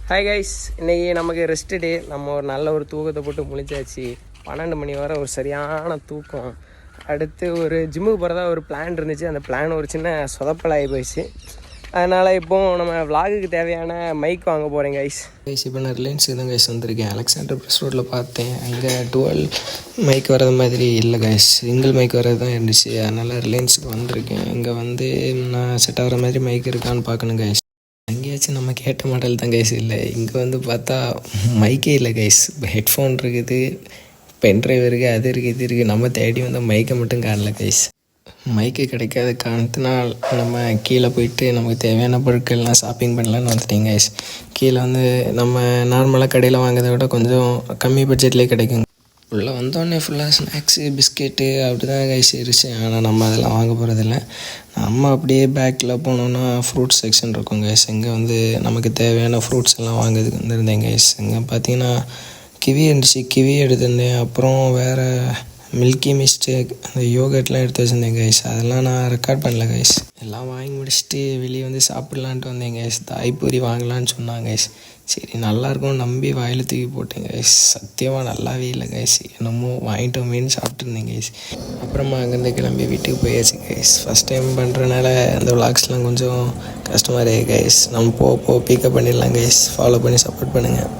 Hi guys, இன்றைக்கி நமக்கு rest டே. நம்ம ஒரு நல்ல ஒரு தூக்கத்தை போட்டு முழிச்சாச்சு. 12 மணி வரை ஒரு சரியான தூக்கம். அடுத்து ஒரு ஜிம்முக்கு போகிறதா ஒரு பிளான் இருந்துச்சு. அந்த பிளான் ஒரு சின்ன சொதப்பலாகி போயிடுச்சு. அதனால் இப்போது நம்ம விலாகுக்கு தேவையான மைக் வாங்க போகிறேன் கைஸ். இப்போ நான் ரிலையன்ஸுக்கு தான் கைஸ் வந்திருக்கேன். அலெக்சாண்டர் ப்ரெஸ் ரோட்டில் பார்த்தேன். அங்கே 12 மைக் வர்றது மாதிரி இல்லை கைஸ், சிங்கிள் மைக் வர்றது தான் இருந்துச்சு. அதனால் ரிலையன்ஸுக்கு வந்திருக்கேன். இங்கே வந்து நான் செட் ஆகிற மாதிரி மைக் இருக்கான்னு பார்க்கணும் கைஸ். எங்கேயாச்சும் நம்ம கேட்ட மாடல் தான் கைஸ் இல்லை. இங்கே வந்து பார்த்தா மைக்கே இல்லை கைஸ். ஹெட்ஃபோன் இருக்குது, பென்ட்ரைவ் இருக்குது, அது இருக்குது, இது இருக்குது. நம்ம தேடி வந்து மைக்கை மட்டும் காணல கைஸ். மைக்கு கிடைக்காத காரணத்தினால் நம்ம கீழே போயிட்டு நமக்கு தேவையான பொருட்கள்லாம் ஷாப்பிங் பண்ணலான்னு வந்துட்டேங்க கைஸ். கீழே வந்து நம்ம நார்மலாக கடையில் வாங்குறதை விட கொஞ்சம் கம்மி பட்ஜெட்லேயே கிடைக்குங்க. உள்ளே வந்தோடனே ஃபுல்லாக ஸ்நாக்ஸு, பிஸ்கெட்டு அப்படி தான் கைஸ் இருந்துச்சு. ஆனால் நம்ம அதெல்லாம் வாங்க போகிறதில்ல. நம்ம அப்படியே பேக்கில் போனோன்னா ஃப்ரூட்ஸ் செக்ஷன் இருக்கும் கைஸ். இங்கே வந்து நமக்கு தேவையான ஃப்ரூட்ஸ் எல்லாம் வாங்குறதுக்கு வந்துருந்தேன் கைஸ். இங்கே பார்த்தீங்கன்னா கிவி இருந்துச்சு, கிவி எடுத்திருந்தேன். அப்புறம் வேறு மில்கி மிஸ்ட்டு, அந்த யோகர்ட்லாம் எடுத்து வச்சுருந்தேன் கைஸ். அதெல்லாம் நான் ரெக்கார்ட் பண்ணல கைஸ். எல்லாம் வாங்கி முடிச்சுட்டு வெளியே வந்து சாப்பிட்லான்ட்டு வந்தேன் கைஸ். தாய்பூரி வாங்கலான்னு சொன்னாங்க கைஸ். சரி நல்லாயிருக்கும் நம்பி வாயில் தூக்கி போட்டேன் கைஸ். சத்தியமாக நல்லாவே இல்லை கைஸ். என்னமோ வாங்கிட்டு மீன் சாப்பிட்டுருந்தேன் கைஸ். அப்புறமா அங்கேருந்து கிளம்பி வீட்டுக்கு போயாச்சு கைஸ். ஃபஸ்ட் டைம் பண்ணுறனால அந்த விளாக்ஸ்லாம் கொஞ்சம் கஷ்டமாக இருக்குது கைஸ். நம்ம பிக்கப் பண்ணிடலாம் கைஸ். ஃபாலோ பண்ணி சப்போர்ட் பண்ணுங்கள்.